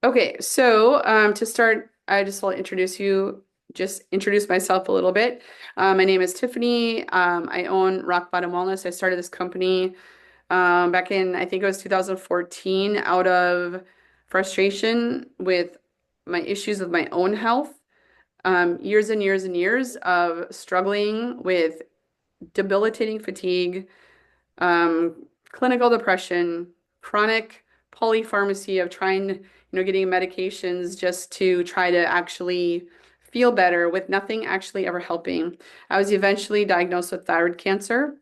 Okay, so to start, I just will just introduce myself a little bit. My name is Tiffany. I own Rock Bottom Wellness. I started this company back in, I think it was 2014, out of frustration with my issues with my own health. Years and years and years of struggling with debilitating fatigue, clinical depression, chronic polypharmacy of trying, getting medications just to try to actually feel better with nothing actually ever helping. I was eventually diagnosed with thyroid cancer,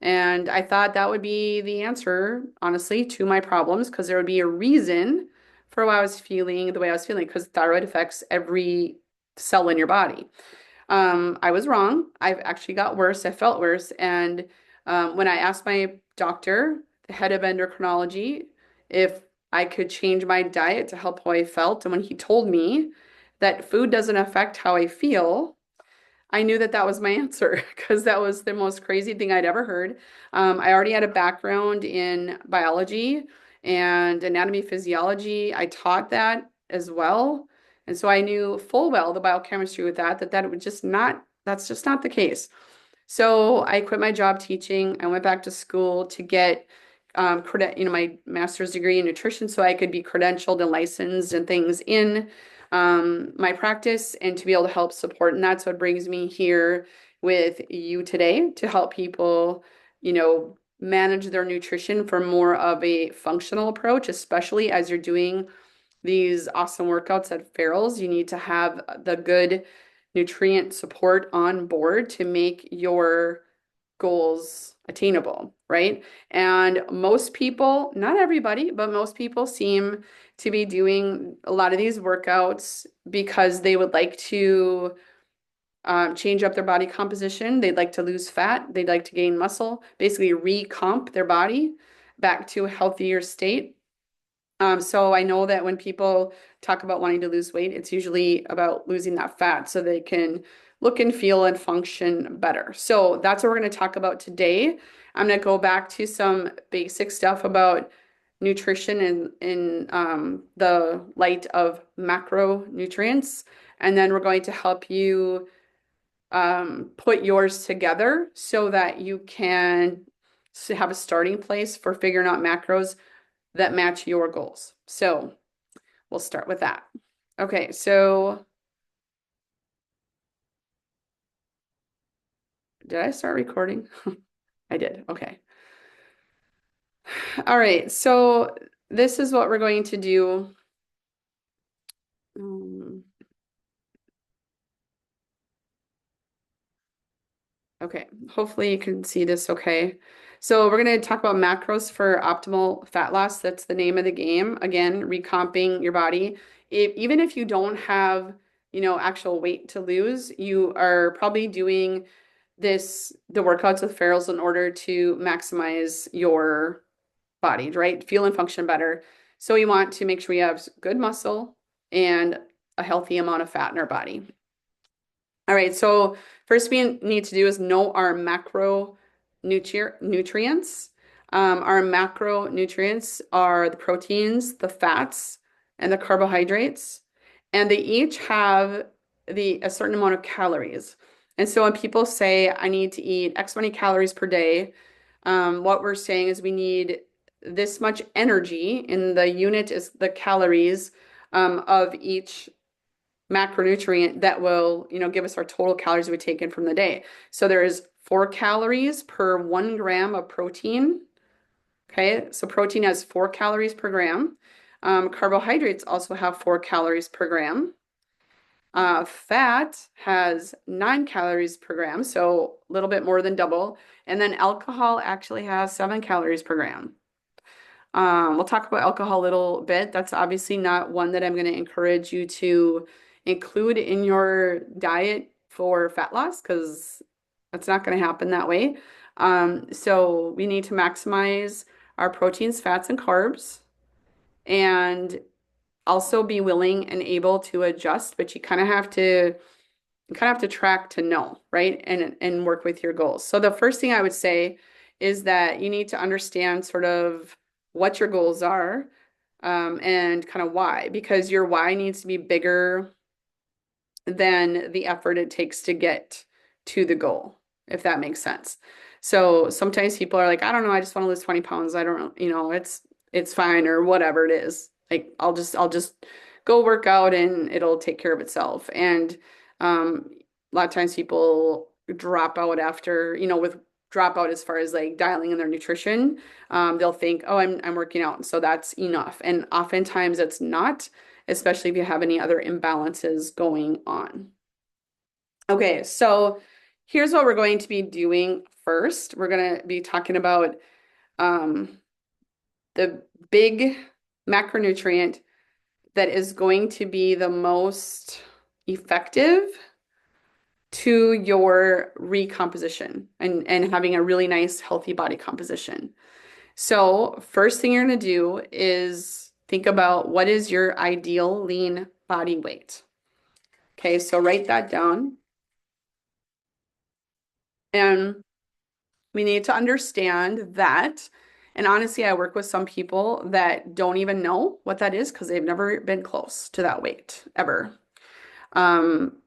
and I thought that would be the answer, honestly, to my problems because there would be a reason for why I was feeling the way I was feeling because thyroid affects every cell in your body. I was wrong. I've actually got worse. I felt worse. And when I asked my doctor, the head of endocrinology, if I could change my diet to help how I felt, and when he told me that food doesn't affect how I feel, I knew that that was my answer because that was the most crazy thing I'd ever heard. I already had a background in biology and anatomy physiology. I taught that as well. And so I knew full well the biochemistry with that would just not, that's just not the case. So I quit my job teaching. I went back to school to get my master's degree in nutrition so I could be credentialed and licensed and things in my practice and to be able to help support. And that's what brings me here with you today to help people, manage their nutrition for more of a functional approach, especially as you're doing these awesome workouts at Farrell's. You need to have the good nutrient support on board to make your goals attainable, right? And most people, not everybody, but most people seem to be doing a lot of these workouts because they would like to change up their body composition. They'd like to lose fat. They'd like to gain muscle, basically recomp their body back to a healthier state. So I know that when people talk about wanting to lose weight, it's usually about losing that fat so they can look and feel and function better. So that's what we're going to talk about today. I'm going to go back to some basic stuff about nutrition in the light of macronutrients. And then we're going to help you put yours together so that you can have a starting place for figuring out macros that match your goals. So we'll start with that. Okay, so did I start recording? I did. Okay. All right, so this is what we're going to do. Um, okay, hopefully you can see this okay. So we're going to talk about macros for optimal fat loss. That's the name of the game. Again, recomping your body. Even if you don't have, actual weight to lose, you are probably doing the workouts with Farrell's in order to maximize your body, right? Feel and function better. So we want to make sure we have good muscle and a healthy amount of fat in our body. All right, so first we need to do is know our nutrients. Our macronutrients are the proteins, the fats, and the carbohydrates, and they each have a certain amount of calories. And so when people say, I need to eat X many calories per day, what we're saying is we need this much energy, and the unit is the calories of each macronutrient that will, give us our total calories we take in from the day. So there is 4 calories per 1 gram of protein. Okay, so protein has 4 calories per gram. Carbohydrates also have 4 calories per gram. Fat has 9 calories per gram, so a little bit more than double. And then alcohol actually has 7 calories per gram. We'll talk about alcohol a little bit. That's obviously not one that I'm going to encourage you to include in your diet for fat loss because that's not going to happen that way. So we need to maximize our proteins, fats, and carbs, and also be willing and able to adjust, but you kind of have to track to know, right? And work with your goals. So the first thing I would say is that you need to understand sort of what your goals are. and kind of why. Because your why needs to be bigger than the effort it takes to get to the goal, if that makes sense. So sometimes people are like, I don't know, I just want to lose 20 pounds. I don't, it's fine or whatever it is. Like I'll just go work out and it'll take care of itself. And a lot of times people drop out after, with drop out as far as like dialing in their nutrition. They'll think, oh, I'm working out, so that's enough. And oftentimes it's not, especially if you have any other imbalances going on. Okay, so here's what we're going to be doing first. We're going to be talking about um, the big macronutrient that is going to be the most effective to your recomposition and having a really nice, healthy body composition. So, first thing you're going to do is think about what is your ideal lean body weight. Okay, so write that down. And we need to understand that. And honestly, I work with some people that don't even know what that is because they've never been close to that weight ever. Um,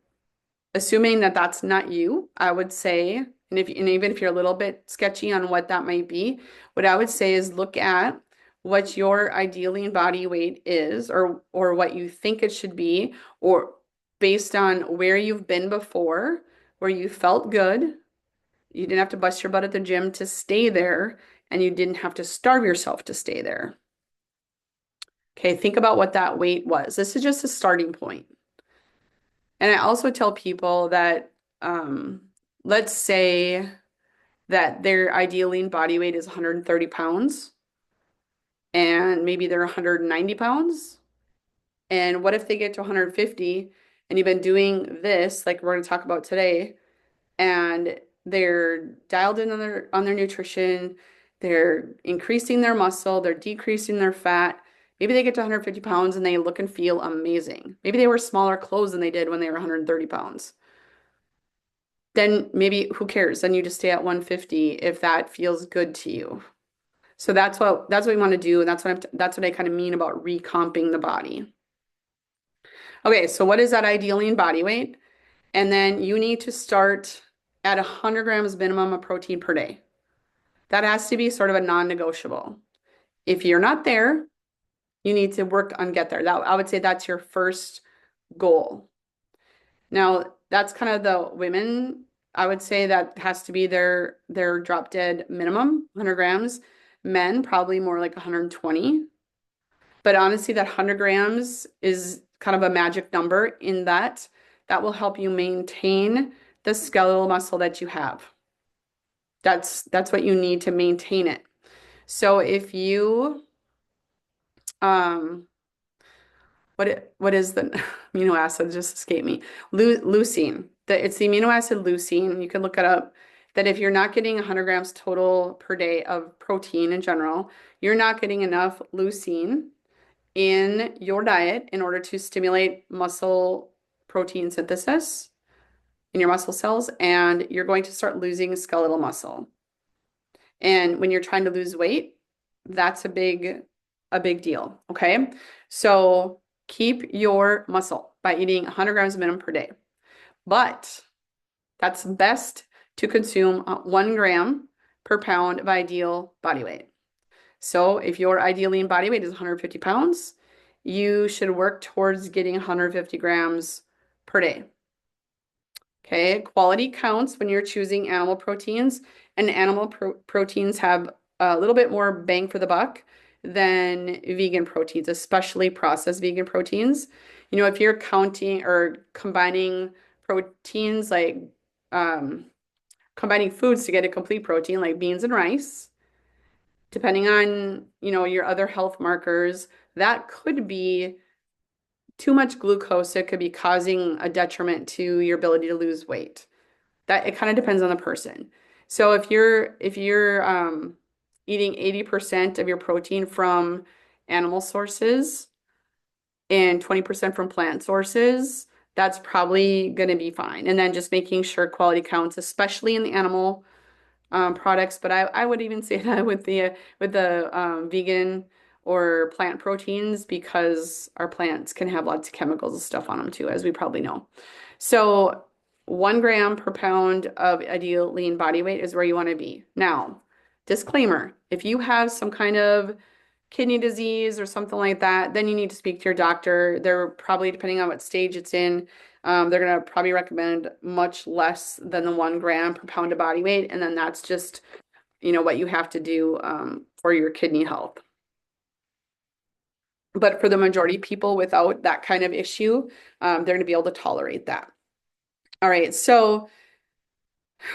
Assuming that that's not you, I would say, and even if you're a little bit sketchy on what that might be, what I would say is look at what your ideally in body weight is, or what you think it should be, or based on where you've been before, where you felt good, you didn't have to bust your butt at the gym to stay there, and you didn't have to starve yourself to stay there. Okay, think about what that weight was. This is just a starting point. And I also tell people that, let's say that their ideal lean body weight is 130 pounds, and maybe they're 190 pounds. And what if they get to 150 and you've been doing this, like we're going to talk about today, and they're dialed in on their nutrition, they're increasing their muscle, they're decreasing their fat. Maybe they get to 150 pounds and they look and feel amazing. Maybe they wear smaller clothes than they did when they were 130 pounds. Then maybe who cares? Then you just stay at 150 if that feels good to you. So that's what we want to do, and that's what I kind of mean about recomping the body. Okay, so what is that ideal lean body weight? And then you need to start at 100 grams minimum of protein per day. That has to be sort of a non-negotiable. If you're not there, you need to work on get there. I would say that's your first goal. Now, that's kind of the women. I would say that has to be their drop dead minimum, 100 grams. Men, probably more like 120. But honestly, that 100 grams is kind of a magic number in that that will help you maintain the skeletal muscle that you have. That's what you need to maintain it. So if you what is the amino acid just escaped me? Leucine. It's the amino acid leucine. You can look it up. That if you're not getting 100 grams total per day of protein in general, you're not getting enough leucine in your diet in order to stimulate muscle protein synthesis in your muscle cells, and you're going to start losing skeletal muscle. And when you're trying to lose weight, that's a big deal. Okay. So keep your muscle by eating 100 grams minimum per day. But that's best to consume 1 gram per pound of ideal body weight. So if your ideal lean body weight is 150 pounds, you should work towards getting 150 grams per day. Okay, quality counts when you're choosing animal proteins, and animal proteins have a little bit more bang for the buck than vegan proteins, especially processed vegan proteins. If you're counting or combining proteins like combining foods to get a complete protein like beans and rice, depending on, your other health markers, that could be too much glucose. It could be causing a detriment to your ability to lose weight. That it kind of depends on the person. So if you're eating 80% of your protein from animal sources and 20% from plant sources, that's probably going to be fine. And then just making sure quality counts, especially in the animal products. But I would even say that with the vegan or plant proteins because our plants can have lots of chemicals and stuff on them too, as we probably know. So 1 gram per pound of ideal lean body weight is where you want to be. Now, disclaimer, if you have some kind of kidney disease or something like that, then you need to speak to your doctor. They're probably, depending on what stage it's in, they're going to probably recommend much less than the 1 gram per pound of body weight. And then that's just, what you have to do for your kidney health. But for the majority of people without that kind of issue, they're going to be able to tolerate that. All right. So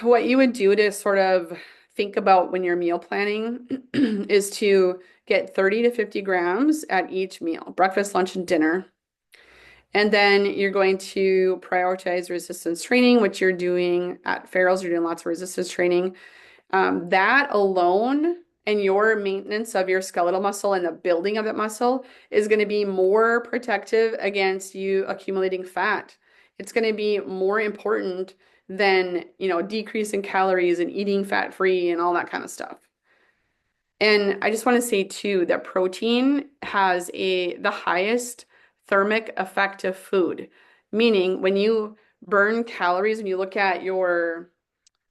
what you would do to sort of think about when you're meal planning is to get 30 to 50 grams at each meal, breakfast, lunch, and dinner. And then you're going to prioritize resistance training, which you're doing at Farrell's. You're doing lots of resistance training. That alone and your maintenance of your skeletal muscle and the building of that muscle is going to be more protective against you accumulating fat. It's going to be more important than, decreasing calories and eating fat free and all that kind of stuff. And I just want to say too that protein has the highest thermic effect of food, meaning when you burn calories, when you look at your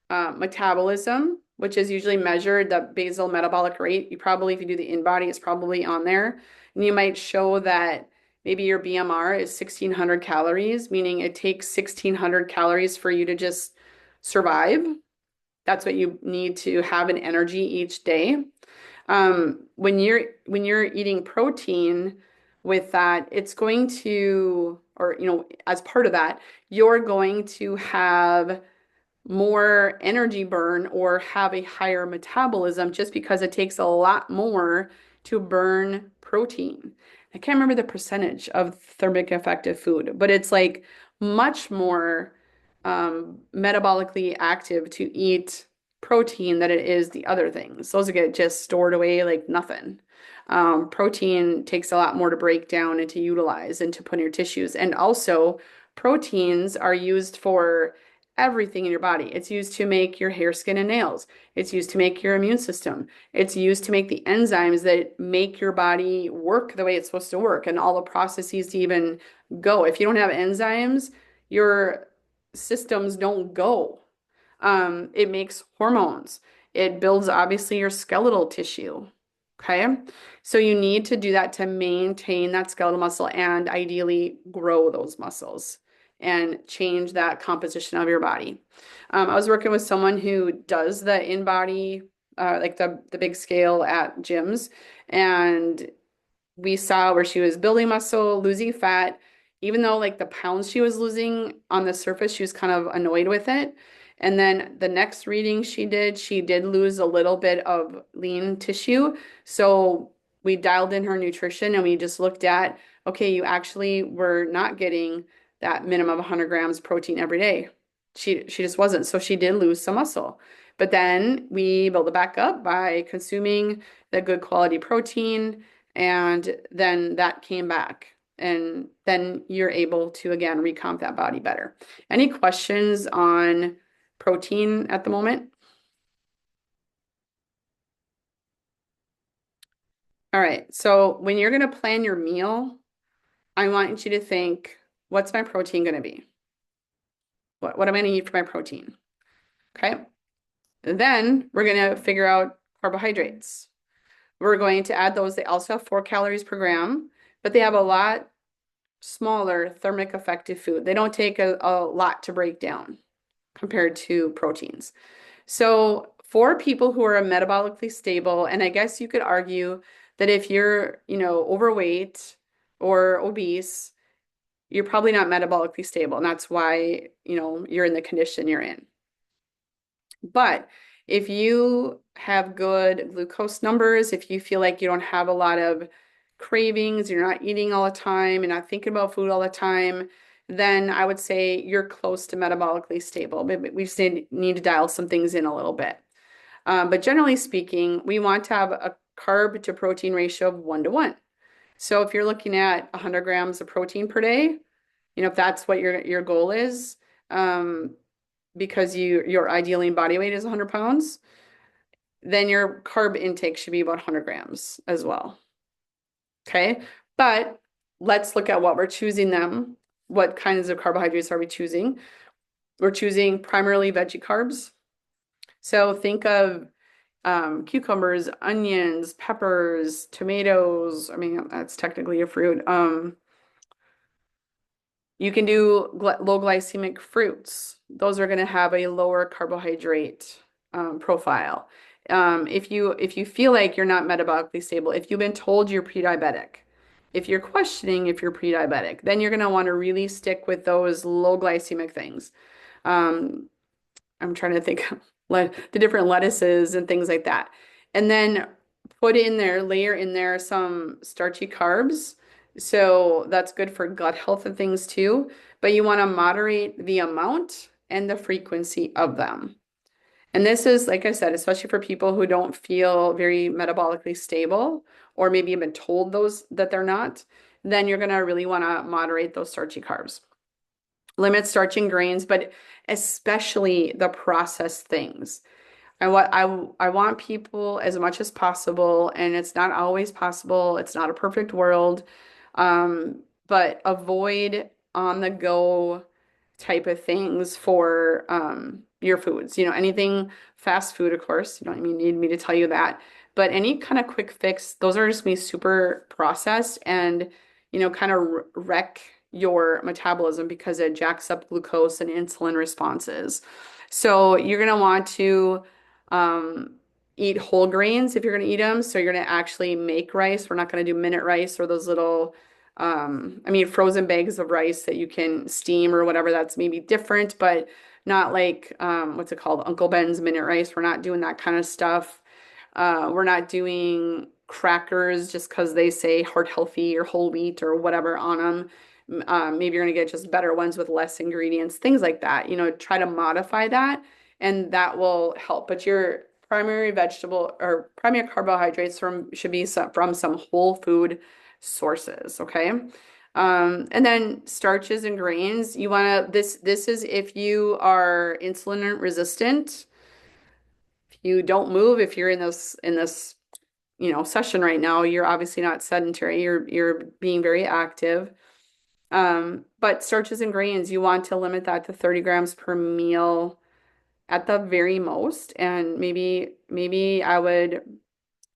metabolism, which is usually measured the basal metabolic rate. You probably, if you do the in-body, it's probably on there. And you might show that maybe your BMR is 1600 calories, meaning it takes 1600 calories for you to just survive. That's what you need to have in energy each day. When you're eating protein with that, it's going to, or as part of that, you're going to have more energy burn or have a higher metabolism just because it takes a lot more to burn protein. I can't remember the percentage of thermic effective food, but it's like much more metabolically active to eat protein than it is the other things. Those get just stored away like nothing. Protein takes a lot more to break down and to utilize and to put in your tissues. And also, proteins are used for everything in your body. It's used to make your hair, skin, and nails. It's used to make your immune system. It's used to make the enzymes that make your body work the way it's supposed to work and all the processes to even go. If you don't have enzymes, your systems don't go. It makes hormones. It builds obviously your skeletal tissue. Okay. So you need to do that to maintain that skeletal muscle and ideally grow those muscles and change that composition of your body. I was working with someone who does the in-body, like the big scale at gyms, and we saw where she was building muscle, losing fat, even though like the pounds she was losing on the surface, she was kind of annoyed with it. And then the next reading she did lose a little bit of lean tissue. So we dialed in her nutrition and we just looked at, okay, you actually were not getting that minimum of 100 grams protein every day. She just wasn't. So she did lose some muscle. But then we built it back up by consuming the good quality protein, and then that came back. And then you're able to, again, recomp that body better. Any questions on protein at the moment? All right. So when you're going to plan your meal, I want you to think, what's my protein going to be? What am I going to eat for my protein? Okay. And then we're going to figure out carbohydrates. We're going to add those. They also have 4 calories per gram, but they have a lot smaller thermic effective food. They don't take a lot to break down compared to proteins. So for people who are metabolically stable, and I guess you could argue that if you're, overweight or obese, you're probably not metabolically stable. And that's why, you're in the condition you're in. But if you have good glucose numbers, if you feel like you don't have a lot of cravings, you're not eating all the time, and not thinking about food all the time, then I would say you're close to metabolically stable. But we just need to dial some things in a little bit. But generally speaking, we want to have a carb to protein ratio of 1 to 1. So if you're looking at 100 grams of protein per day, if that's what your goal is, because your ideal lean body weight is 100 pounds, then your carb intake should be about 100 grams as well. Okay. But let's look at what we're choosing them. What kinds of carbohydrates are we choosing? We're choosing primarily veggie carbs. So think of cucumbers, onions, peppers, tomatoes. I mean, that's technically a fruit. You can do low glycemic fruits. Those are going to have a lower carbohydrate profile. If you feel like you're not metabolically stable, if you've been told you're pre-diabetic, if you're questioning if you're pre-diabetic, then you're going to want to really stick with those low glycemic things. Um, I'm trying to think the different lettuces and things like that. And then layer in there some starchy carbs. So that's good for gut health and things too. But you want to moderate the amount and the frequency of them. And this is, like I said, especially for people who don't feel very metabolically stable or maybe have been told those that they're not, then you're going to really want to moderate those starchy carbs. Limit starch and grains, but especially the processed things. I want people as much as possible, and it's not always possible. It's not a perfect world, but avoid on the go type of things for your foods. Anything fast food, of course. You don't even need me to tell you that. But any kind of quick fix, those are just gonna be super processed and kind of wreck your metabolism because it jacks up glucose and insulin responses. So you're gonna want to um, eat whole grains if you're going to eat them. So you're going to actually make rice. We're not going to do minute rice or those little, I mean, frozen bags of rice that you can steam or whatever. That's maybe different, but not like, what's it called? Uncle Ben's minute rice. We're not doing that kind of stuff. We're not doing crackers just because they say heart healthy or whole wheat or whatever on them. Maybe you're going to get just better ones with less ingredients, things like that. Try to modify that and that will help. But your primary vegetable or primary carbohydrates should be from some whole food sources, okay? And then starches and grains, you want to this is if you are insulin resistant, if you don't move, if you're in this session right now, you're obviously not sedentary, you're being very active. But starches and grains, you want to limit that to 30 grams per meal at the very most. And maybe I would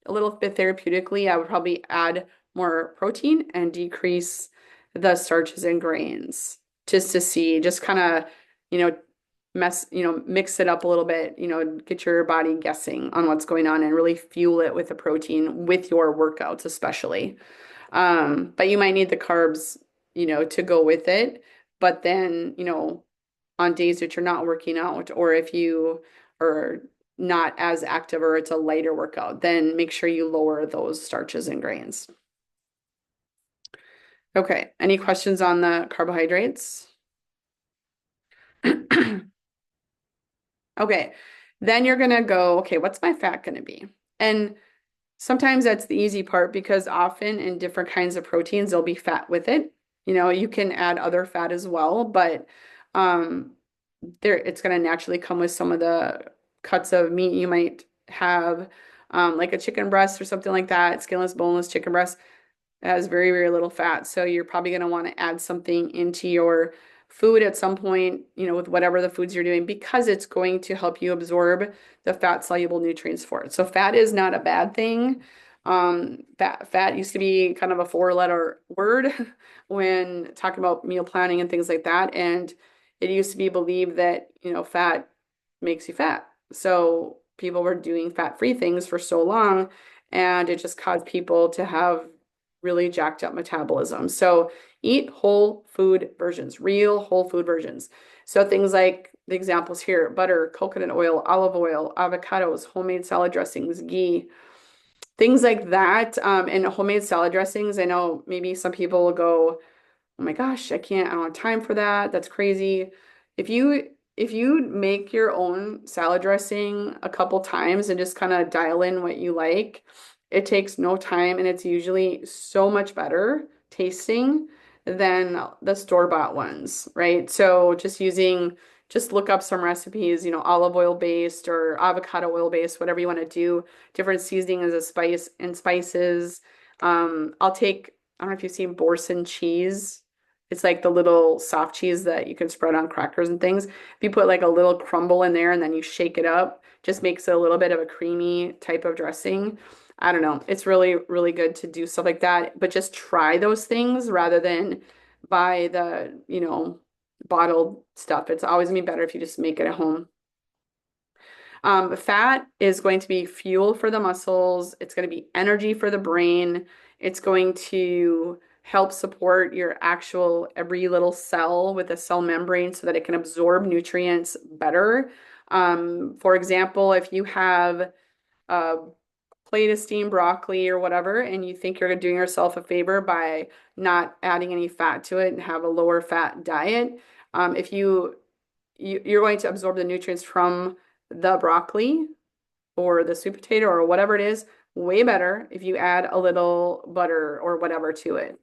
a little bit therapeutically, I would probably add more protein and decrease the starches and grains just to see, just kind of, you know, mix it up a little bit, get your body guessing on what's going on and really fuel it with the protein with your workouts, especially. But you might need the carbs, to go with it. But then, on days that you're not working out, or if you are not as active or it's a lighter workout, then make sure you lower those starches and grains. Okay, any questions on the carbohydrates? Okay, then you're gonna go, okay, what's my fat gonna be? And sometimes that's the easy part because often in different kinds of proteins, there'll be fat with it. You can add other fat as well, but um, it's going to naturally come with some of the cuts of meat you might have, like a chicken breast or something like that, skinless, boneless chicken breast. It has very, very little fat. So you're probably going to want to add something into your food at some point, with whatever the foods you're doing, because it's going to help you absorb the fat soluble nutrients for it. So fat is not a bad thing. Fat used to be kind of a four-letter word when talking about meal planning and things like that. And it used to be believed that, fat makes you fat. So people were doing fat-free things for so long, and it just caused people to have really jacked up metabolism. So eat whole food versions, real whole food versions. So things like the examples here, butter, coconut oil, olive oil, avocados, homemade salad dressings, ghee, things like that. And homemade salad dressings, I know maybe some people will go, oh my gosh, I don't have time for that. That's crazy. If you make your own salad dressing a couple times and just kind of dial in what you like, it takes no time and it's usually so much better tasting than the store-bought ones, right? So just look up some recipes, olive oil based or avocado oil based, whatever you want to do, different seasoning as a spices. I'll take, I don't know if you've seen Boursin cheese. It's like the little soft cheese that you can spread on crackers and things. If you put like a little crumble in there and then you shake it up, just makes it a little bit of a creamy type of dressing. I don't know. It's really, really good to do stuff like that, but just try those things rather than buy the, bottled stuff. It's always gonna be better if you just make it at home. Fat is going to be fuel for the muscles. It's going to be energy for the brain. It's going to help support your actual every little cell with a cell membrane so that it can absorb nutrients better. For example, if you have a plate of steamed broccoli or whatever, and you think you're doing yourself a favor by not adding any fat to it and have a lower fat diet, if you're going to absorb the nutrients from the broccoli or the sweet potato or whatever it is way better if you add a little butter or whatever to it,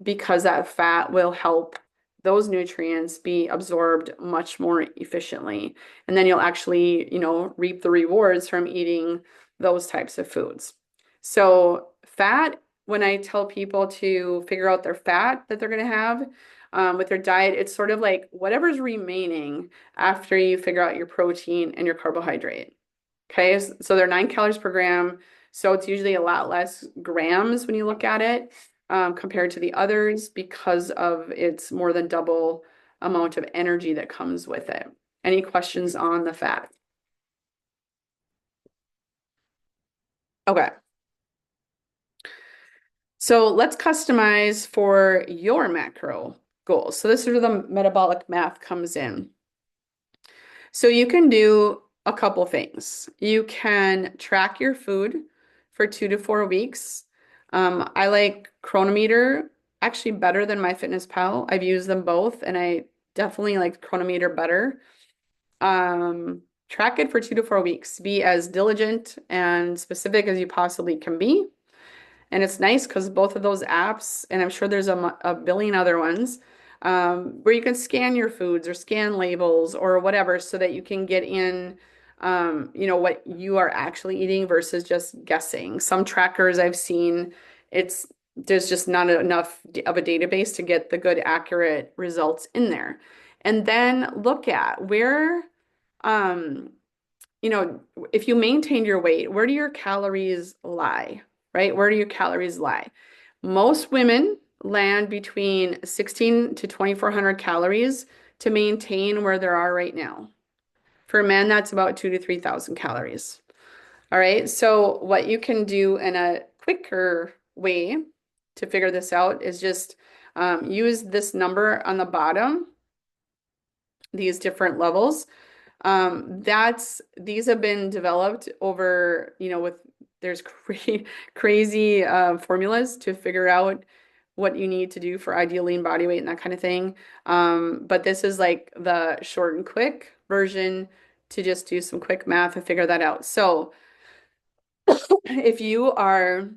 because that fat will help those nutrients be absorbed much more efficiently. And then you'll actually, reap the rewards from eating those types of foods. So fat, when I tell people to figure out their fat that they're going to have with their diet, it's sort of like whatever's remaining after you figure out your protein and your carbohydrate. Okay, so they're 9 calories per gram. So it's usually a lot less grams when you look at it compared to the others because of its more than double amount of energy that comes with it. Any questions on the fat? Okay. So let's customize for your macro goals. So this is where the metabolic math comes in. So you can do a couple things. You can track your food for 2 to 4 weeks. I like Chronometer actually better than MyFitnessPal. I've used them both, and I definitely like Chronometer better. Track it for 2 to 4 weeks. Be as diligent and specific as you possibly can be. And it's nice because both of those apps, and I'm sure there's a billion other ones, where you can scan your foods or scan labels or whatever so that you can get in, what you are actually eating versus just guessing. Some trackers I've seen, there's just not enough of a database to get the good, accurate results in there. And then look at where, um, if you maintain your weight, where do your calories lie, right? Where do your calories lie? Most women land between 16 to 2,400 calories to maintain where they are right now. For men, that's about 2 to 3,000 calories. All right. So what you can do in a quicker way to figure this out is just use this number on the bottom, these different levels. These have been developed over, there's crazy formulas to figure out what you need to do for ideal lean body weight and that kind of thing. But this is like the short and quick version to just do some quick math and figure that out. So if you are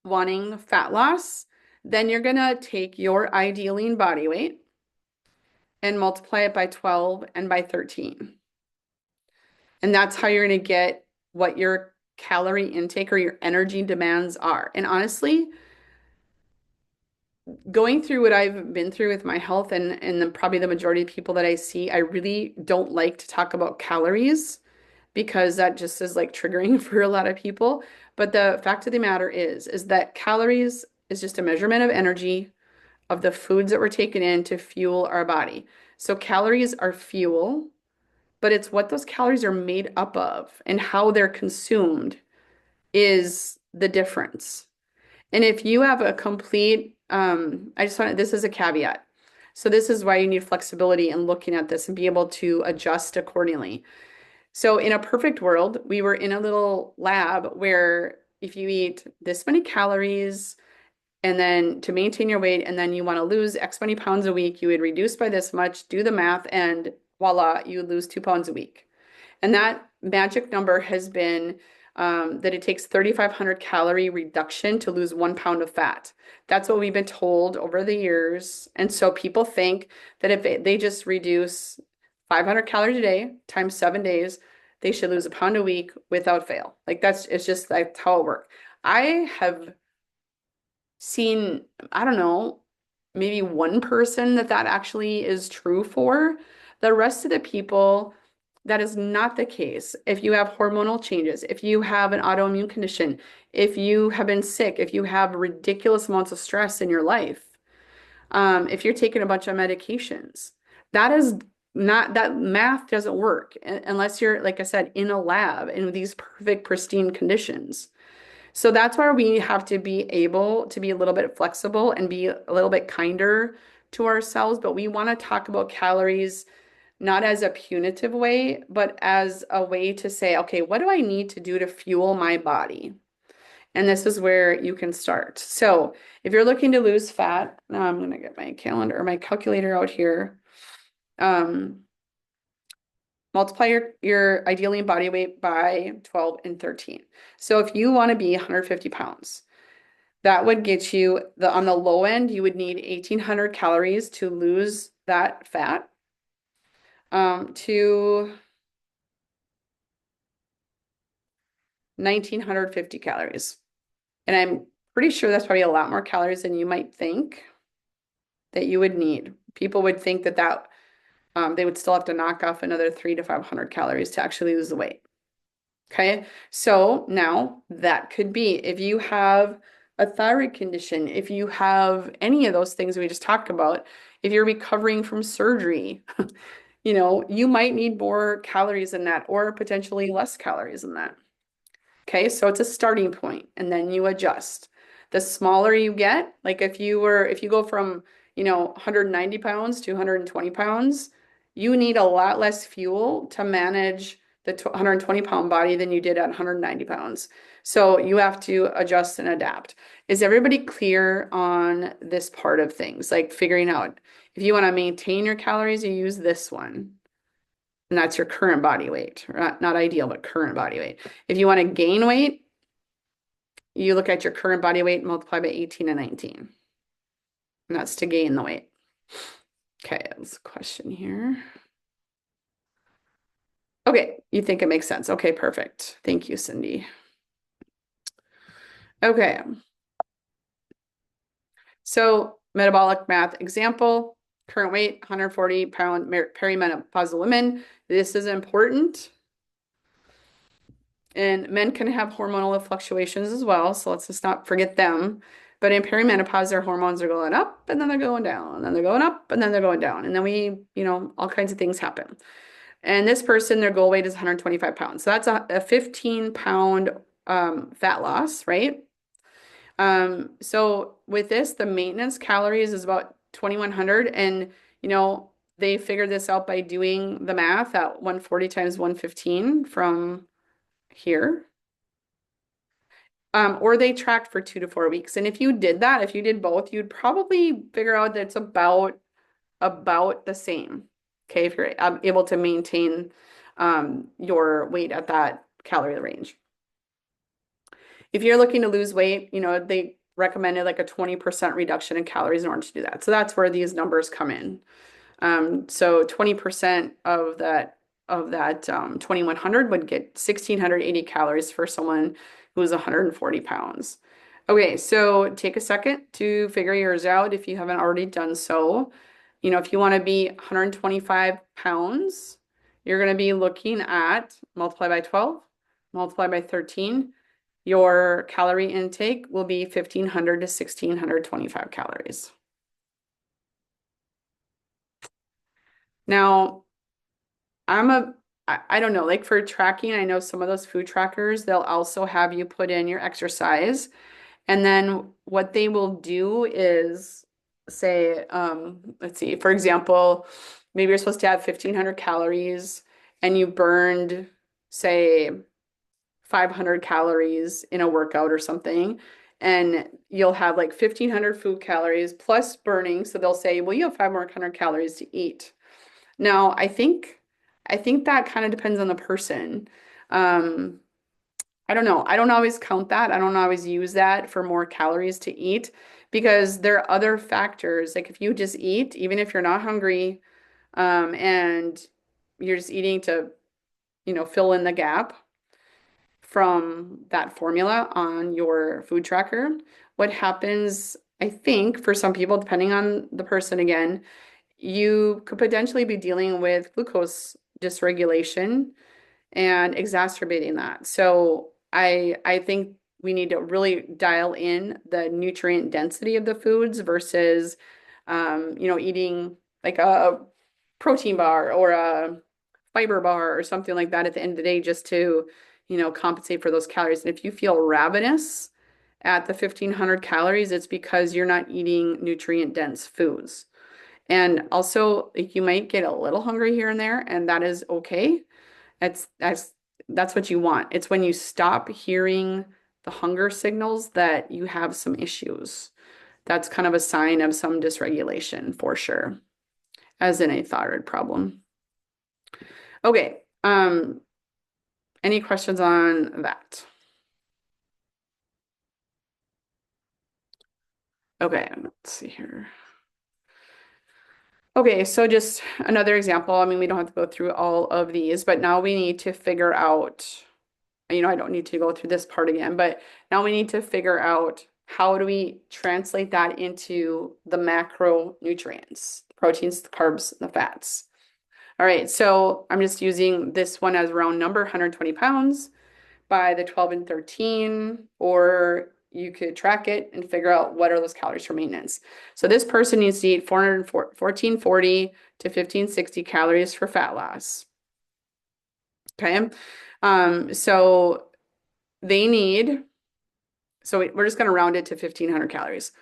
wanting fat loss, then you're gonna take your ideal lean body weight and multiply it by 12 and by 13. And that's how you're going to get what your calorie intake or your energy demands are. And honestly, going through what I've been through with my health and probably the majority of people that I see, I really don't like to talk about calories because that just is like triggering for a lot of people. But the fact of the matter is that calories is just a measurement of energy of the foods that we're taking in to fuel our body. So calories are fuel, but it's what those calories are made up of and how they're consumed is the difference. And if you have a complete, this is a caveat. So this is why you need flexibility in looking at this and be able to adjust accordingly. So in a perfect world, we were in a little lab where if you eat this many calories and then to maintain your weight, and then you want to lose X many pounds a week, you would reduce by this much, do the math, and voila, you lose 2 pounds a week. And that magic number has been that it takes 3,500 calorie reduction to lose 1 pound of fat. That's what we've been told over the years. And so people think that if they just reduce 500 calories a day times 7 days, they should lose a pound a week without fail. It's just like how it works. I have seen, I don't know, maybe one person that that actually is true for. The rest of the people, that is not the case. If you have hormonal changes, if you have an autoimmune condition, if you have been sick, if you have ridiculous amounts of stress in your life, if you're taking a bunch of medications, that is not, that math doesn't work unless you're, like I said, in a lab in these perfect, pristine conditions. So that's why we have to be able to be a little bit flexible and be a little bit kinder to ourselves. But we want to talk about calories not as a punitive way, but as a way to say, okay, what do I need to do to fuel my body? And this is where you can start. So if you're looking to lose fat, now I'm going to get my calendar or my calculator out here. Um, Multiply your ideally body weight by 12 and 13. So if you want to be 150 pounds, that would get you on the low end, you would need 1,800 calories to lose that fat, to 1,950 calories. And I'm pretty sure that's probably a lot more calories than you might think that you would need. People would think that they would still have to knock off another 300 to 500 calories to actually lose the weight. Okay, so now that could be if you have a thyroid condition, if you have any of those things we just talked about, if you're recovering from surgery, you might need more calories than that or potentially less calories than that. Okay, so it's a starting point and then you adjust. The smaller you get, like if you go from, 190 pounds to 120 pounds, you need a lot less fuel to manage the 120-pound body than you did at 190 pounds. So you have to adjust and adapt. Is everybody clear on this part of things? Like figuring out if you want to maintain your calories, you use this one. And that's your current body weight. Not ideal, but current body weight. If you want to gain weight, you look at your current body weight and multiply by 18 and 19. And that's to gain the weight. Okay, there's a question here. Okay, you think it makes sense. Okay, perfect. Thank you, Cindy. Okay, so metabolic math example, current weight, 140-pound perimenopausal women. This is important. And men can have hormonal fluctuations as well, so let's just not forget them. But in perimenopause, their hormones are going up and then they're going down, and then they're going up and then they're going down. And then all kinds of things happen. And this person, their goal weight is 125 pounds. So that's a 15-pound fat loss, right? So with this, the maintenance calories is about 2,100. And, they figured this out by doing the math at 140 times 115 from here. Or they tracked for 2 to 4 weeks. And if you did that, if you did both, you'd probably figure out that it's about the same. Okay, if you're able to maintain your weight at that calorie range. If you're looking to lose weight, they recommended like a 20% reduction in calories in order to do that. So that's where these numbers come in. So 20% of that 2,100 would get 1,680 calories for someone who's 140 pounds. Okay, so take a second to figure yours out if you haven't already done so. If you want to be 125 pounds, you're going to be looking at multiply by 12, multiply by 13. Your calorie intake will be 1,500 to 1,625 calories. Now, I don't know, like for tracking, I know some of those food trackers, they'll also have you put in your exercise. And then what they will do is say, let's see, for example, maybe you're supposed to have 1,500 calories and you burned, say, 500 calories in a workout or something. And you'll have like 1,500 food calories plus burning. So they'll say, well, you have 500 calories to eat. Now, I think that kind of depends on the person. Um, I don't know. I don't always count that. I don't always use that for more calories to eat because there are other factors. Like if you just eat, even if you're not hungry, and you're just eating to, fill in the gap. from that formula on your food tracker, what happens, I think, for some people, depending on the person again, you could potentially be dealing with glucose dysregulation and exacerbating that. So I think we need to really dial in the nutrient density of the foods versus eating like a protein bar or a fiber bar or something like that at the end of the day just to, compensate for those calories. And if you feel ravenous at the 1,500 calories, it's because you're not eating nutrient dense foods. And also, like, you might get a little hungry here and there, and that is okay. That's what you want. It's when you stop hearing the hunger signals that you have some issues. That's kind of a sign of some dysregulation for sure, as in a thyroid problem. Okay. Any questions on that? Okay, let's see here. Okay, so just another example. I mean, we don't have to go through all of these, but now we need to figure out, I don't need to go through this part again, but now we need to figure out how do we translate that into the macronutrients, the proteins, the carbs, the fats. All right, so I'm just using this one as round number, 120 pounds by the 12 and 13, or you could track it and figure out what are those calories for maintenance. So this person needs to eat 1440 to 1560 calories for fat loss. Okay. So they need, so we're just going to round it to 1,500 calories.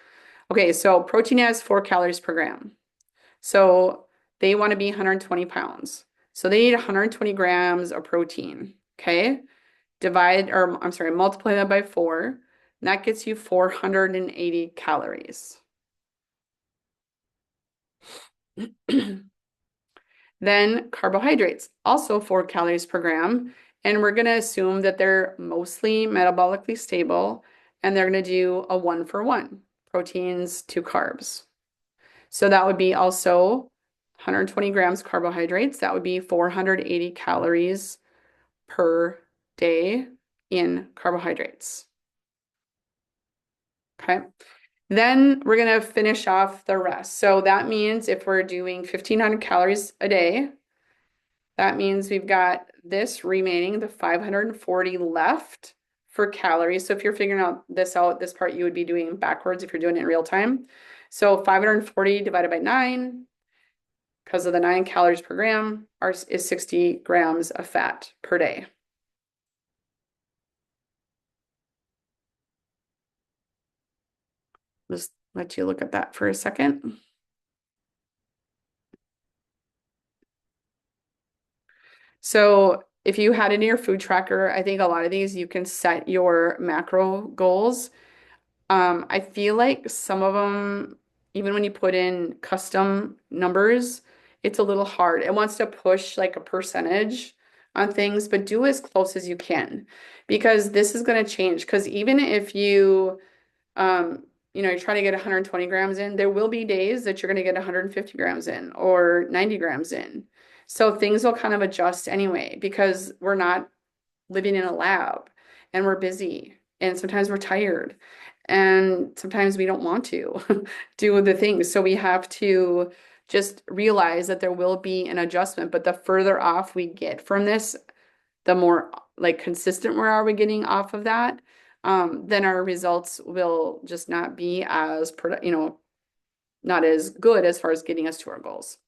Okay, so protein has 4 calories per gram. So they want to be 120 pounds. So they need 120 grams of protein. Okay. Multiply that by 4. And that gets you 480 calories. Then carbohydrates, also 4 calories per gram. And we're going to assume that they're mostly metabolically stable and they're going to do a 1-for-1, proteins to carbs. So that would be also 120 grams carbohydrates. That would be 480 calories per day in carbohydrates. Okay. Then we're going to finish off the rest. So that means if we're doing 1,500 calories a day, that means we've got this remaining, the 540 left for calories. So if you're figuring this part you would be doing backwards if you're doing it in real time. So 540 divided by 9, because of the 9 calories per gram, is 60 grams of fat per day. Just let you look at that for a second. So if you had it in your food tracker, I think a lot of these you can set your macro goals. I feel like some of them, even when you put in custom numbers, it's a little hard. It wants to push like a percentage on things, but do as close as you can because this is going to change. Because even if you try to get 120 grams in, there will be days that you're going to get 150 grams in or 90 grams in. So things will kind of adjust anyway because we're not living in a lab and we're busy and sometimes we're tired and sometimes we don't want to do the things. So we have to just realize that there will be an adjustment, but the further off we get from this, the more like consistent we getting off of that, then our results will just not be as, not as good as far as getting us to our goals.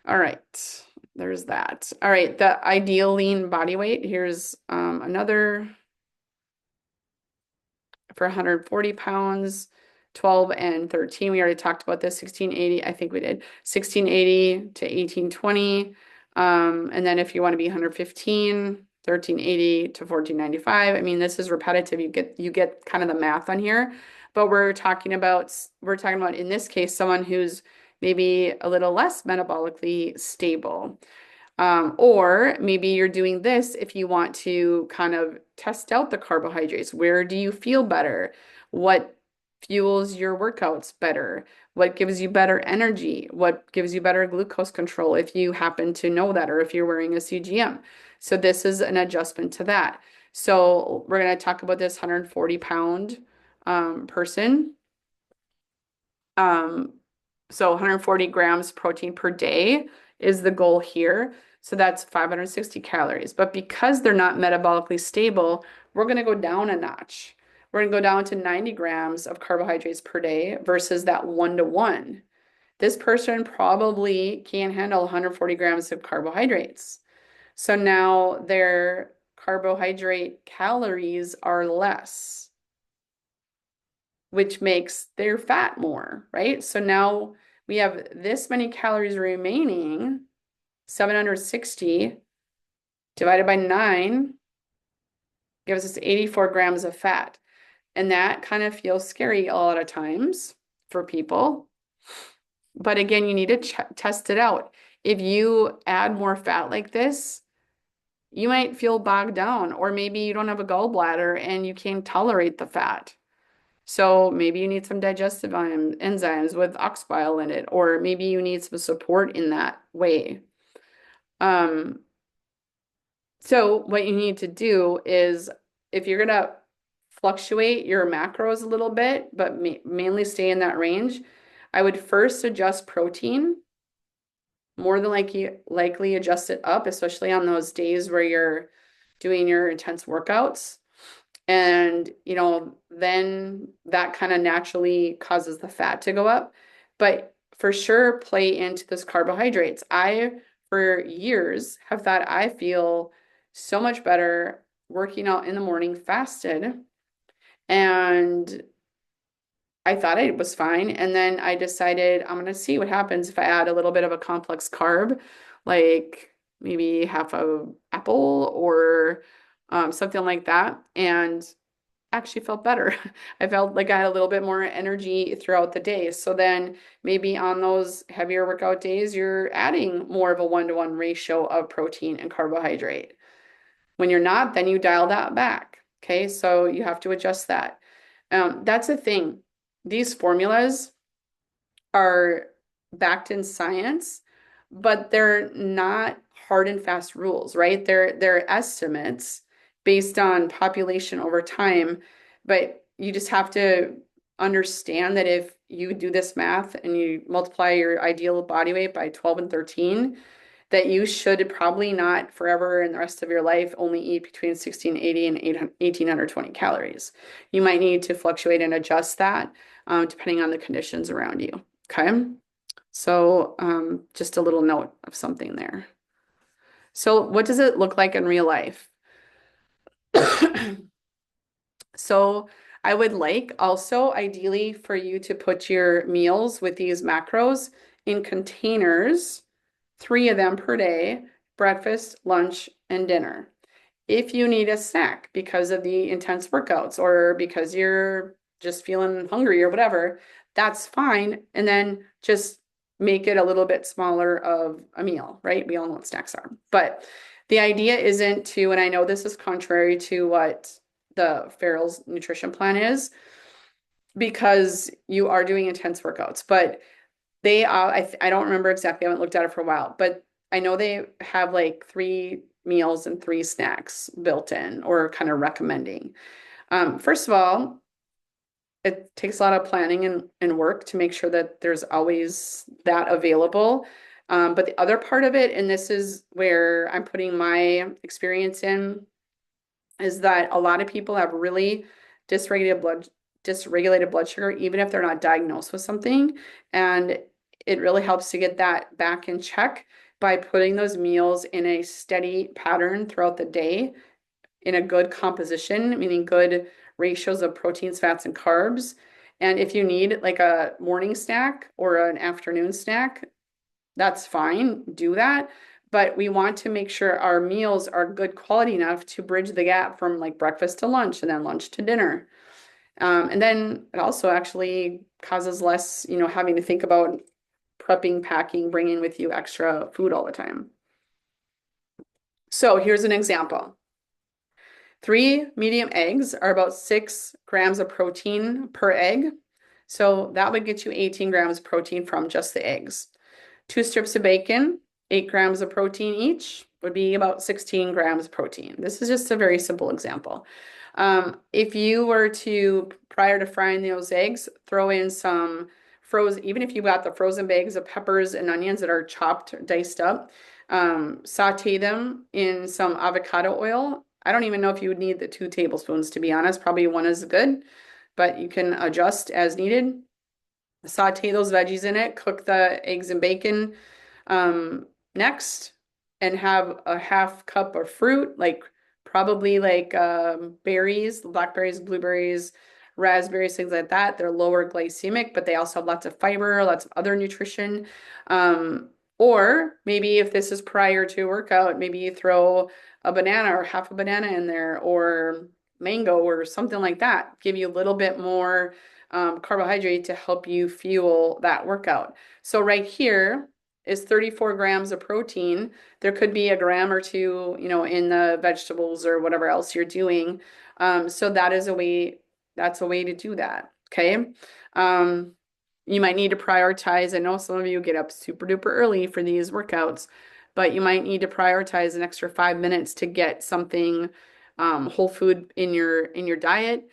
All right, there's that. All right, the ideal lean body weight. Here's another for 140 pounds, 12 and 13. We already talked about this, 1680. I think we did 1680 to 1820. And then if you want to be 115, 1380 to 1495. I mean, this is repetitive. You get kind of the math on here, but we're talking about in this case someone who's maybe a little less metabolically stable. Or maybe you're doing this if you want to kind of test out the carbohydrates. Where do you feel better? What fuels your workouts better? What gives you better energy? What gives you better glucose control if you happen to know that, or if you're wearing a CGM? So this is an adjustment to that. So we're going to talk about this 140-pound person. Um, so 140 grams protein per day is the goal here. So that's 560 calories. But because they're not metabolically stable, we're going to go down a notch. We're going to go down to 90 grams of carbohydrates per day versus that 1 to 1. This person probably can't handle 140 grams of carbohydrates. So now their carbohydrate calories are less, which makes their fat more, right? So now we have this many calories remaining, 760 divided by 9 gives us 84 grams of fat. And that kind of feels scary a lot of times for people. But again, you need to test it out. If you add more fat like this, you might feel bogged down, or maybe you don't have a gallbladder and you can't tolerate the fat. So maybe you need some digestive enzymes with ox bile in it, or maybe you need some support in that way. Um, so what you need to do is if you're gonna fluctuate your macros a little bit, but mainly stay in that range, I would first adjust protein, more than likely adjust it up, especially on those days where you're doing your intense workouts. And, then that kind of naturally causes the fat to go up. But for sure, play into those carbohydrates. For years, have thought I feel so much better working out in the morning fasted. And I thought it was fine. And then I decided I'm going to see what happens if I add a little bit of a complex carb, like maybe half a apple or something like that. And actually felt better. I felt like I had a little bit more energy throughout the day. So then maybe on those heavier workout days, you're adding more of a 1 to 1 ratio of protein and carbohydrate. When you're not, then you dial that back. Okay, so you have to adjust that. That's the thing. These formulas are backed in science, but they're not hard and fast rules, right? They're estimates based on population over time, but you just have to understand that if you do this math and you multiply your ideal body weight by 12 and 13, that you should probably not forever in the rest of your life only eat between 1680 and 1820 calories. You might need to fluctuate and adjust that depending on the conditions around you. Okay. So just a little note of something there. So what does it look like in real life? So I would like also ideally for you to put your meals with these macros in containers, 3 of them per day, breakfast, lunch, and dinner. If you need a snack because of the intense workouts or because you're just feeling hungry or whatever, that's fine. And then just make it a little bit smaller of a meal, right? We all know what snacks are. But the idea isn't to, and I know this is contrary to what the Farrell's nutrition plan is, because you are doing intense workouts, but they I don't remember exactly. I haven't looked at it for a while, but I know they have like 3 meals and 3 snacks built in or kind of recommending. First of all, it takes a lot of planning and work to make sure that there's always that available. But the other part of it, and this is where I'm putting my experience in, is that a lot of people have really dysregulated blood sugar, even if they're not diagnosed with something. And it really helps to get that back in check by putting those meals in a steady pattern throughout the day in a good composition, meaning good ratios of proteins, fats, and carbs. And if you need like a morning snack or an afternoon snack, that's fine, do that. But we want to make sure our meals are good quality enough to bridge the gap from like breakfast to lunch and then lunch to dinner. And then it also actually causes less, having to think about prepping, packing, bringing with you extra food all the time. So here's an example. 3 medium eggs are about 6 grams of protein per egg. So that would get you 18 grams of protein from just the eggs. 2 strips of bacon 8 grams of protein each would be about 16 grams of protein. This is just a very simple example. If you were to, prior to frying those eggs, throw in some frozen, even if you got the frozen bags of peppers and onions that are chopped, diced up, saute them in some avocado oil. I don't even know if you would need the 2 tablespoons, to be honest. Probably one is good, but you can adjust as needed. Saute those veggies in it, cook the eggs and bacon next, and have a half cup of fruit, like probably like berries, blackberries, blueberries, raspberries, things like that. They're lower glycemic, but they also have lots of fiber, lots of other nutrition. Um, or maybe if this is prior to a workout, maybe you throw a banana or half a banana in there, or mango or something like that. Give you a little bit more carbohydrate to help you fuel that workout. So right here is 34 grams of protein. There could be a gram or two, in the vegetables or whatever else you're doing. So that's a way to do that. Okay. Um, you might need to prioritize. I know some of you get up super duper early for these workouts, but you might need to prioritize an extra 5 minutes to get something whole food in your diet.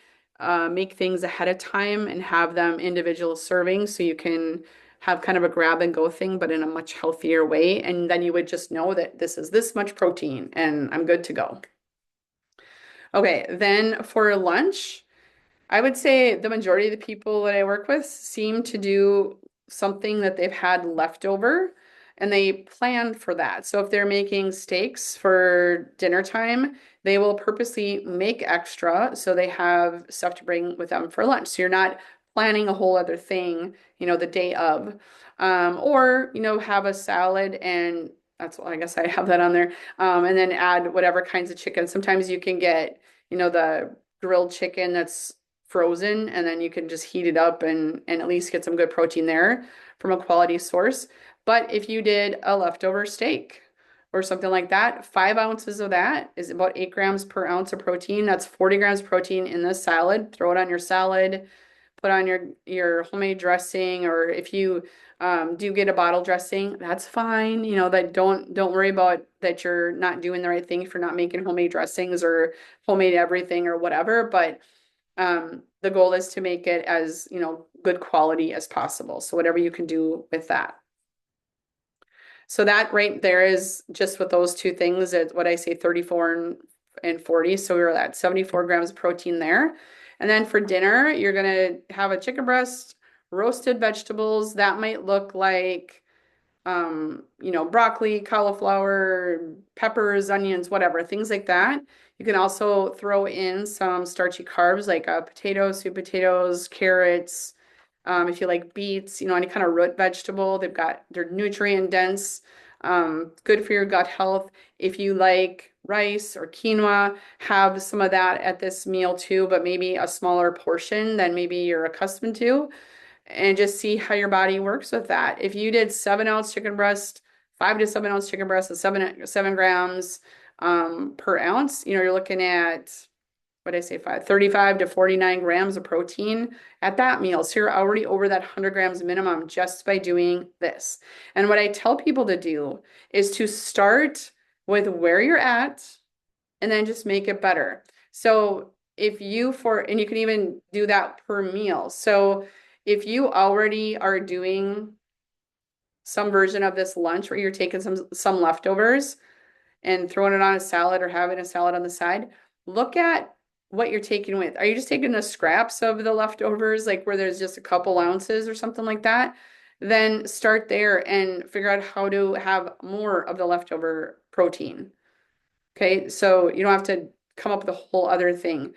Make things ahead of time and have them individual servings so you can have kind of a grab and go thing, but in a much healthier way. And then you would just know that this is this much protein and I'm good to go. Okay, then for lunch. I would say the majority of the people that I work with seem to do something that they've had leftover and they plan for that. So if they're making steaks for dinner time, they will purposely make extra so they have stuff to bring with them for lunch. So you're not planning a whole other thing, the day of. Or, have a salad and that's I guess I have that on there. And then add whatever kinds of chicken. Sometimes you can get, the grilled chicken that's frozen and then you can just heat it up and at least get some good protein there from a quality source. But if you did a leftover steak or something like that, 5 ounces of that is about 8 grams per ounce of protein. That's 40 grams of protein in the salad. Throw it on your salad, put on your homemade dressing, or if you do get a bottle dressing, that's fine. That don't worry about that you're not doing the right thing if you're not making homemade dressings or homemade everything or whatever. But the goal is to make it as, good quality as possible. So whatever you can do with that. So that right there is just with those two things, it's what I say 34 and 40. So we were at 74 grams of protein there. And then for dinner, you're going to have a chicken breast, roasted vegetables. That might look like broccoli, cauliflower, peppers, onions, whatever, things like that. You can also throw in some starchy carbs like potatoes, sweet potatoes, carrots. If you like beets, any kind of root vegetable, they're nutrient dense, good for your gut health. If you like rice or quinoa, have some of that at this meal too, but maybe a smaller portion than maybe you're accustomed to and just see how your body works with that. If you did 7 ounce chicken breast, 5 to 7 ounce chicken breast, and seven grams per ounce, you're looking at what did I say, 35 to 49 grams of protein at that meal. So you're already over that 100 grams minimum just by doing this. And what I tell people to do is to start with where you're at and then just make it better. So if and you can even do that per meal. So if you already are doing some version of this lunch where you're taking some leftovers and throwing it on a salad or having a salad on the side, look at what you're taking with. Are you just taking the scraps of the leftovers, like where there's just a couple ounces or something like that? Then start there and figure out how to have more of the leftover protein. Okay, so you don't have to come up with a whole other thing.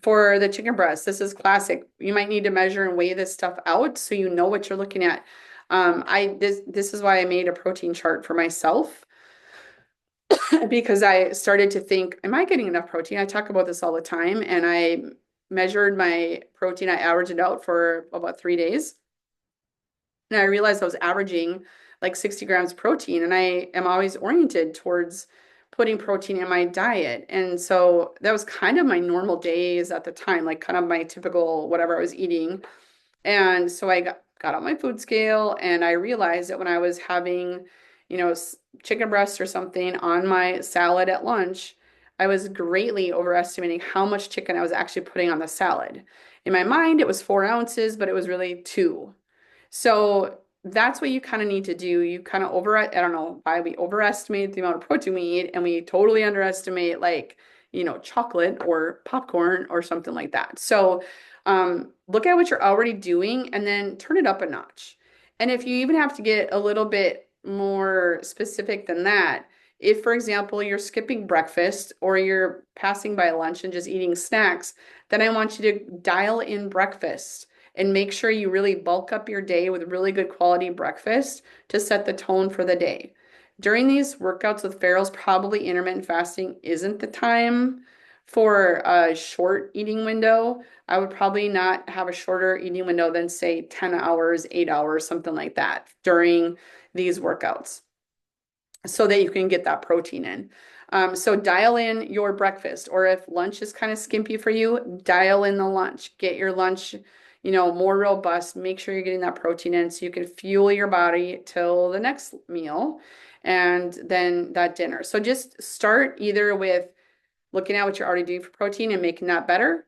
For the chicken breast, this is classic. You might need to measure and weigh this stuff out so you know what you're looking at. This is why I made a protein chart for myself because I started to think, am I getting enough protein? I talk about this all the time, and I measured my protein. I averaged it out for about 3 days, and I realized I was averaging like 60 grams of protein, and I am always oriented towards putting protein in my diet. And so that was kind of my normal days at the time, like kind of my typical whatever I was eating. And so I got got on my food scale and I realized that when I was having, chicken breast or something on my salad at lunch, I was greatly overestimating how much chicken I was actually putting on the salad. In my mind, it was 4 ounces, but it was really two. So that's what you kind of need to do. You kind of I don't know why we overestimate the amount of protein we eat and we totally underestimate like, chocolate or popcorn or something like that. So look at what you're already doing and then turn it up a notch. And if you even have to get a little bit more specific than that, if, for example, you're skipping breakfast or you're passing by lunch and just eating snacks, then I want you to dial in breakfast and make sure you really bulk up your day with really good quality breakfast to set the tone for the day. During these workouts with Farrell's, probably intermittent fasting isn't the time for a short eating window. I would probably not have a shorter eating window than, say, 10 hours, 8 hours, something like that during these workouts so that you can get that protein in. So dial in your breakfast, or if lunch is kind of skimpy for you, dial in the lunch. Get your lunch, more robust. Make sure you're getting that protein in so you can fuel your body till the next meal and then that dinner. So just start either with looking at what you're already doing for protein and making that better,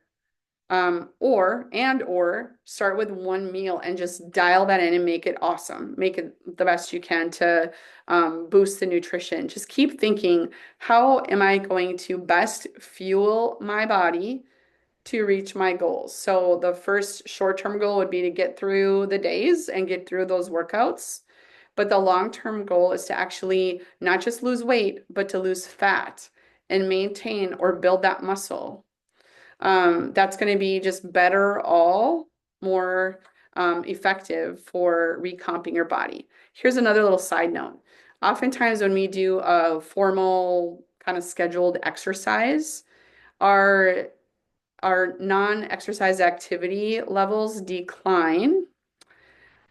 or start with one meal and just dial that in and make it awesome. Make it the best you can to boost the nutrition. Just keep thinking, how am I going to best fuel my body to reach my goals? So the first short-term goal would be to get through the days and get through those workouts. But the long-term goal is to actually not just lose weight, but to lose fat and maintain or build that muscle. That's going to be just better, all more effective for recomping your body. Here's another little side note. Oftentimes, when we do a formal kind of scheduled exercise, our our non-exercise activity levels decline,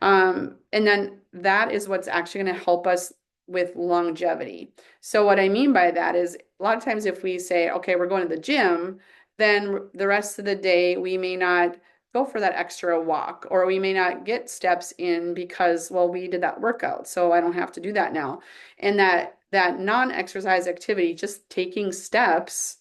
and then that is what's actually going to help us with longevity. So what I mean by that is a lot of times if we say, okay, we're going to the gym, then the rest of the day we may not go for that extra walk, or we may not get steps in because, well, we did that workout, so I don't have to do that now. And that non-exercise activity, just taking steps,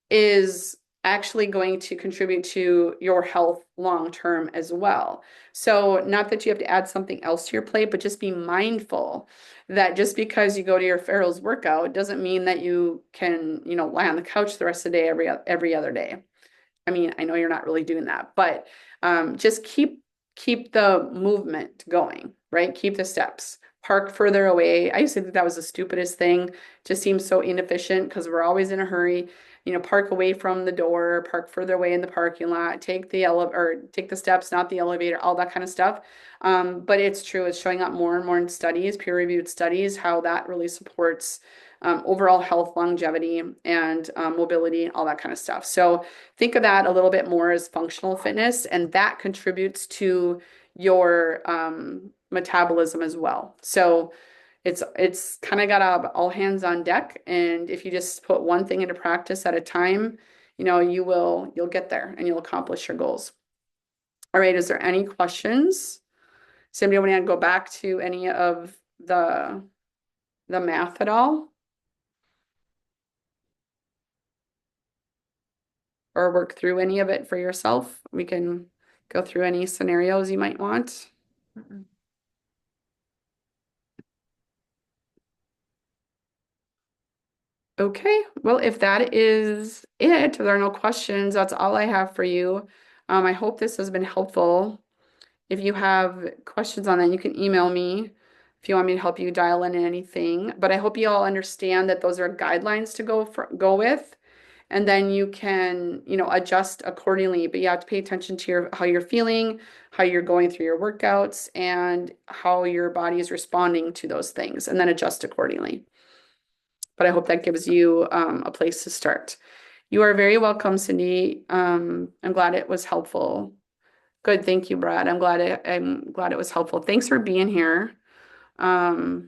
is actually going to contribute to your health long term as well. So, not that you have to add something else to your plate, but just be mindful that just because you go to your Farrell's workout doesn't mean that you can, lie on the couch the rest of the day every other day. I mean, I know you're not really doing that, but just keep the movement going, right? Keep the steps. Park further away. I used to think that was the stupidest thing. Just seems so inefficient because we're always in a hurry. Park away from the door, park further away in the parking lot, take the take the steps, not the elevator, all that kind of stuff. But it's true, it's showing up more and more in studies, peer-reviewed studies, how that really supports overall health, longevity, and mobility, all that kind of stuff. So think of that a little bit more as functional fitness, and that contributes to your metabolism as well. So it's kind of got all hands on deck, and if you just put one thing into practice at a time, you'll get there and you'll accomplish your goals. All right, is there any questions? Somebody want to go back to any of the math at all? Or work through any of it for yourself? We can go through any scenarios you might want. Okay, well, if that is it, there are no questions, that's all I have for you. I hope this has been helpful. If you have questions on that, you can email me if you want me to help you dial in anything. But I hope you all understand that those are guidelines to go with, and then you can, adjust accordingly. But you have to pay attention to how you're feeling, how you're going through your workouts, and how your body is responding to those things, and then adjust accordingly. But I hope that gives you a place to start. You are very welcome, Cindy. I'm glad it was helpful. Good, thank you, Brad. I'm glad it was helpful. Thanks for being here. I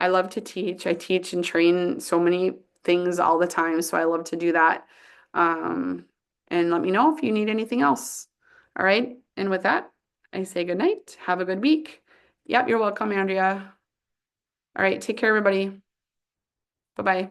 love to teach. I teach and train so many things all the time, so I love to do that. And let me know if you need anything else. All right, and with that, I say good night. Have a good week. Yep, you're welcome, Andrea. All right, take care, everybody. Bye-bye.